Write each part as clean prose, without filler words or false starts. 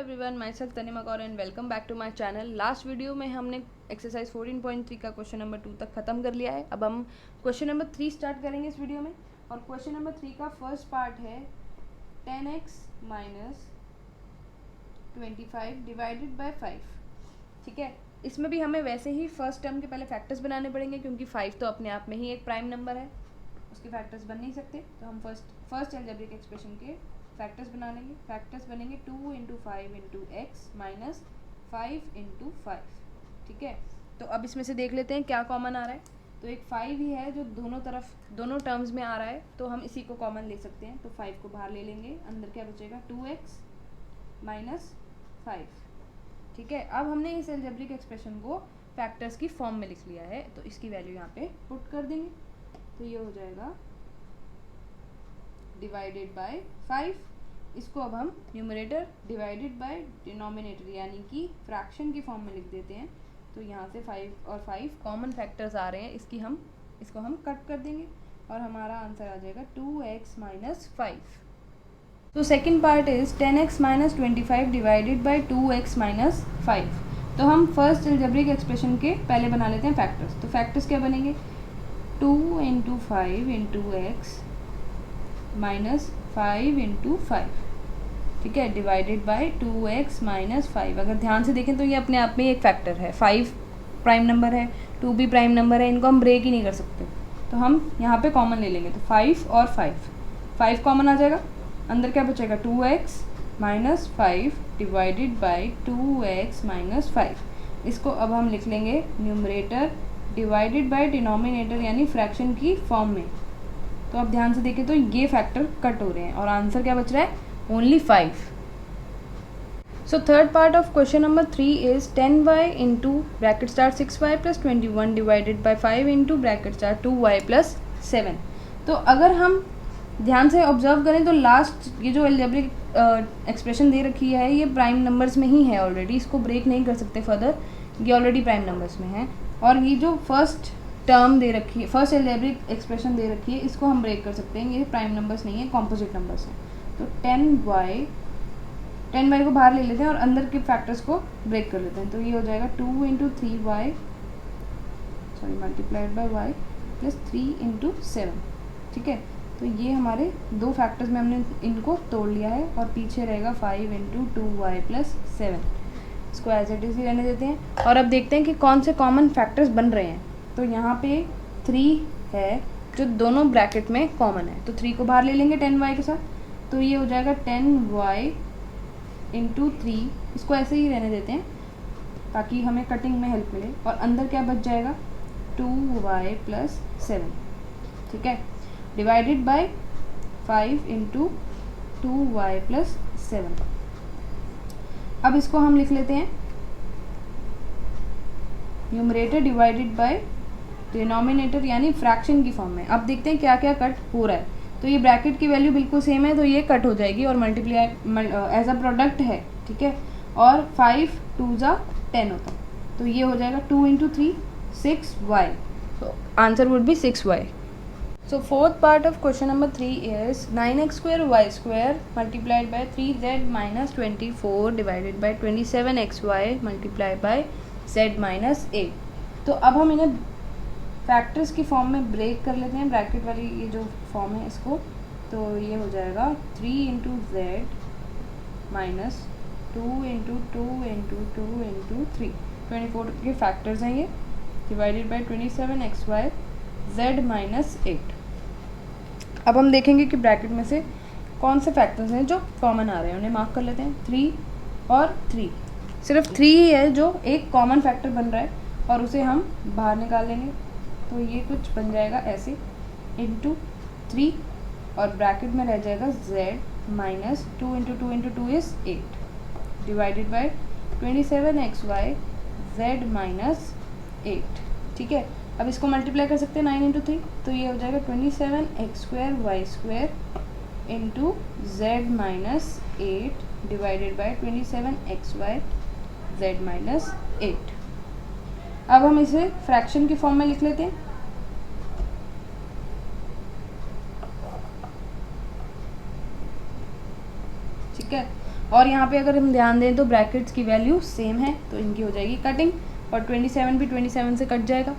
Everyone, myself Tanima Kaur and welcome back to my channel. Last video में हमने exercise 14.3 का question number 2 तक ख़त्म कर लिया है। अब हम क्वेश्चन नंबर 3 स्टार्ट करेंगे इस वीडियो में। और क्वेश्चन नंबर 3 का फर्स्ट पार्ट है 10x माइनस 25 डिवाइडेड बाय 5। ठीक है, इसमें भी हमें वैसे ही फर्स्ट टर्म के पहले फैक्टर्स बनाने पड़ेंगे, क्योंकि 5 तो अपने आप में ही एक प्राइम नंबर है, उसके फैक्टर्स बन नहीं सकते। तो हम फर्स्ट अलजेब्रिक एक्सप्रेशन के फैक्टर्स बना लेंगे। फैक्टर्स बनेंगे 2 into 5 into x minus 5 into 5। ठीक है, तो अब इसमें से देख लेते हैं क्या कॉमन आ रहा है। तो एक 5 ही है जो दोनों टर्म्स में आ रहा है, तो हम इसी को कॉमन ले सकते हैं। तो 5 को बाहर ले लेंगे, अंदर क्या बचेगा 2x माइनस 5। ठीक है, अब हमने इस अलजेब्रिक एक्सप्रेशन को फैक्टर्स की फॉर्म में लिख लिया है, तो इसकी वैल्यू यहाँ पे पुट कर देंगे। तो ये हो जाएगा डिवाइडेड बाय 5। इसको अब हम न्यूमरेटर डिवाइडेड बाय डिनोमिनेटर यानी कि फ्रैक्शन की फॉर्म में लिख देते हैं। तो यहाँ से 5 और 5 कॉमन फैक्टर्स आ रहे हैं, इसको हम कट कर देंगे और हमारा आंसर आ जाएगा 2x माइनस 5। तो second part is 10x minus 25 divided by 2x minus 5। तो हम फर्स्ट अलजेब्रिक एक्सप्रेशन के पहले बना लेते हैं फैक्टर्स। तो फैक्टर्स क्या बनेंगे 2 into 5 into x minus 5 into 5। ठीक है, डिवाइडेड बाई 2x माइनस 5। अगर ध्यान से देखें तो ये अपने आप में एक फैक्टर है। 5 प्राइम नंबर है, 2 भी प्राइम नंबर है, इनको हम ब्रेक ही नहीं कर सकते। तो हम यहाँ पे कॉमन ले लेंगे। तो 5 और 5 कॉमन आ जाएगा, अंदर क्या बचेगा 2x minus 5 divided by 2x minus 5। इसको अब हम लिख लेंगे न्यूमरेटर डिवाइडेड बाई डिनोमिनेटर यानी फ्रैक्शन की फॉर्म में। तो अब ध्यान से देखें तो ये फैक्टर कट हो रहे हैं और आंसर क्या बच रहा है only 5। So third part of question number 3 is 10y into bracket start 6y plus 21 divided by 5 into bracket start 2y plus 7। तो अगर हम ध्यान से ऑब्जर्व करें तो लास्ट ये जो अलजेब्रिक एक्सप्रेशन दे रखी है ये प्राइम नंबर्स में ही है ऑलरेडी, इसको ब्रेक नहीं कर सकते फर्दर, ये ऑलरेडी प्राइम नंबर्स में है। और ये जो फर्स्ट टर्म दे रखी है, फर्स्ट अलजेब्रिक एक्सप्रेशन दे रखी है, इसको हम ब्रेक कर सकते हैं। ये प्राइम नंबर्स नहीं है, कॉम्पोजिट नंबर्स हैं। तो 10y को बाहर ले लेते हैं और अंदर के फैक्टर्स को ब्रेक कर लेते हैं। तो ये हो जाएगा 2 into 3y multiplied by y plus 3 into 7। ठीक है, तो ये हमारे दो फैक्टर्स में हमने इनको तोड़ लिया है और पीछे रहेगा 5 इंटू 2y प्लस 7। इसको एज इट इज ही रहने देते हैं और अब देखते हैं कि कौन से कॉमन फैक्टर्स बन रहे हैं। तो यहाँ पे 3 है जो दोनों ब्रैकेट में कॉमन है, तो 3 को बाहर ले लेंगे 10y के साथ। तो ये हो जाएगा 10y इंटू 3, इसको ऐसे ही रहने देते हैं ताकि हमें कटिंग में हेल्प मिले। और अंदर क्या बच जाएगा 2y प्लस 7। ठीक है, divided by 5 into 2y plus 7। अब इसको हम लिख लेते हैं न्यूमरेटर डिवाइडेड बाय डिनोमिनेटर यानी फ्रैक्शन की फॉर्म में। अब देखते हैं क्या क्या कट हो रहा है। तो ये ब्रैकेट की वैल्यू बिल्कुल सेम है, तो ये कट हो जाएगी और मल्टीप्लाई एज अ प्रोडक्ट है। ठीक है, और 5 2 ज़ा 10 होता है, तो ये हो जाएगा 2 इंटू 3 6y। तो answer would be 6y। So fourth part of question number 3 is 9x square y square multiplied by 3z minus 24 divided by 27xy multiplied by z minus 8। तो अब हम इन्हें फैक्टर्स की फॉर्म में ब्रेक कर लेते हैं, ब्रैकेट वाली ये जो फॉर्म है इसको। तो ये हो जाएगा 3 into z minus 2 into 2 into 2 into 3। 24 के फैक्टर्स हैं ये, divided by 27xy z minus 8। अब हम देखेंगे कि ब्रैकेट में से कौन से फैक्टर्स हैं जो कॉमन आ रहे हैं, उन्हें मार्क कर लेते हैं। 3 और 3, सिर्फ 3 ही है जो एक कॉमन फैक्टर बन रहा है और उसे हम बाहर निकाल लेंगे। तो ये कुछ बन जाएगा ऐसे इंटू 3 और ब्रैकेट में रह जाएगा z minus 2 into 2 into 2 is 8 divided by 27xy z minus 8। ठीक है, अब इसको मल्टीप्लाई कर सकते हैं 9 इंटू 3, तो ये हो जाएगा 27x square y square into z minus 8 divided by 27xy z minus 8। अब हम इसे फ्रैक्शन की फॉर्म में लिख लेते हैं। ठीक है, और यहाँ पे अगर हम ध्यान दें तो ब्रैकेट्स की वैल्यू सेम है, तो इनकी हो जाएगी कटिंग, और 27 भी 27 से कट जाएगा।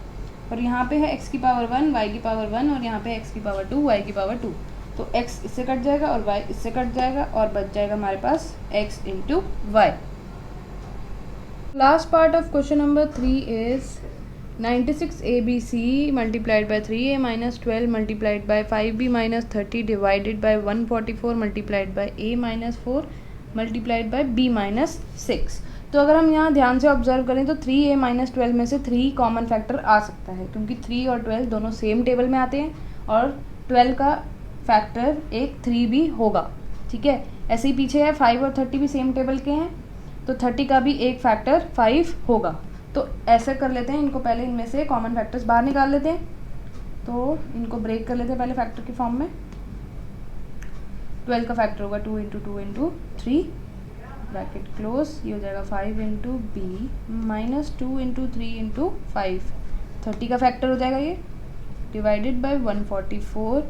और यहाँ पे है x की पावर 1 y की पावर 1 और यहाँ पे x की पावर 2 y की पावर 2, तो x इससे कट जाएगा और y इससे कट जाएगा और बच जाएगा हमारे पास x into y. Last part of question number 3 is 96abc multiplied by 3a minus 12 multiplied by 5b minus 30 divided by 144 multiplied by a minus 4 multiplied by b minus 6। तो अगर हम यहाँ ध्यान से ऑब्जर्व करें तो 3a माइनस 12 में से 3 कॉमन फैक्टर आ सकता है, क्योंकि 3 और 12 दोनों सेम टेबल में आते हैं और 12 का फैक्टर एक 3 भी होगा, ठीक है। ऐसे ही पीछे है 5 और 30 भी सेम टेबल के हैं, तो 30 का भी एक फैक्टर 5 होगा। तो ऐसे कर लेते हैं, इनको पहले इनमें से कॉमन फैक्टर्स बाहर निकाल लेते हैं, तो इनको ब्रेक कर लेते हैं पहले फैक्टर के फॉर्म में। 12 का फैक्टर होगा 2 इंटू 2 इंटू 3 ब्रैकेट क्लोज, ये हो जाएगा 5 into b minus 2 into 3 into 5। 30 का फैक्टर हो जाएगा ये divided by 144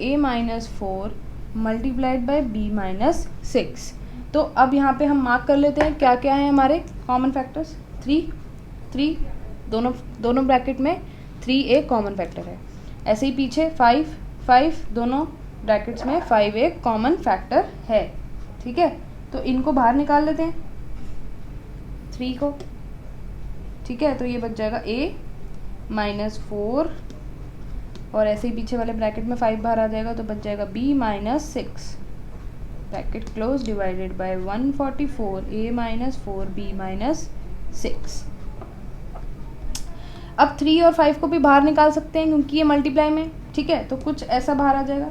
a minus 4 multiplied by b minus 6। तो अब यहाँ पे हम मार्क कर लेते हैं क्या क्या है हमारे कॉमन फैक्टर्स। 3 दोनों ब्रैकेट में 3 एक कॉमन फैक्टर है। ऐसे ही पीछे 5 दोनों ब्रैकेट्स में 5 एक कॉमन फैक्टर है, ठीक है। तो इनको बाहर निकाल लेते हैं 3 को, ठीक है। तो ये बच जाएगा a माइनस 4 और ऐसे ही पीछे वाले ब्रैकेट में 5 बाहर आ जाएगा, तो बच जाएगा b minus 6 bracket close divided by 144 a minus 4 b minus 6। अब 3 और 5 को भी बाहर निकाल सकते हैं क्योंकि ये मल्टीप्लाई में, ठीक है। तो कुछ ऐसा बाहर आ जाएगा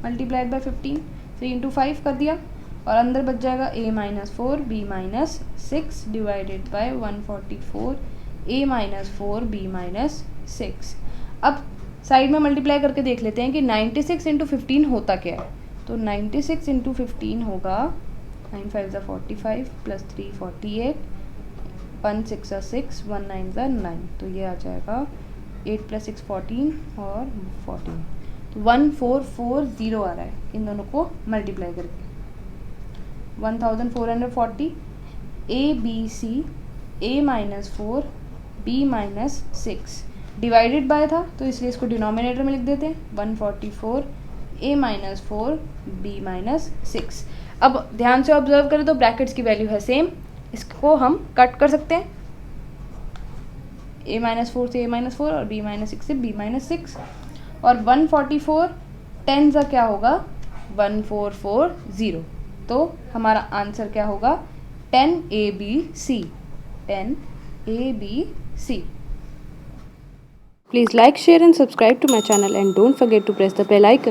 मल्टीप्लाइड बाय 15, 3 इंटू 5 कर दिया और अंदर बच जाएगा a minus 4 b minus 6 divided bye 144 a minus 4 b minus 6। अब साइड में मल्टीप्लाई करके देख लेते हैं कि 96 इंटू 15 होता क्या है। तो 96 इंटू 15 होगा 9 5 ज़ा 45 प्लस 3 48, 1 6 ज़ा 6, 1 9 ज़ा 9, तो ये आ जाएगा 8 प्लस 6 14 और 14, तो 1440 आ रहा है इन दोनों को मल्टीप्लाई करके। 1440 a b c a minus 4 b minus 6 divided by था, तो इसलिए इसको डिनोमिनेटर में लिख देते हैं 144 a माइनस 4 b माइनस 6। अब ध्यान से ऑब्जर्व करें तो ब्रैकेट्स की वैल्यू है सेम, इसको हम कट कर सकते हैं a माइनस 4 से a माइनस 4 और b माइनस 6 से b माइनस 6। और 144 10 का क्या होगा 1440, तो हमारा आंसर क्या होगा 10ABC। 10ABC। Please like, share and subscribe to my channel and don't forget to press the bell icon.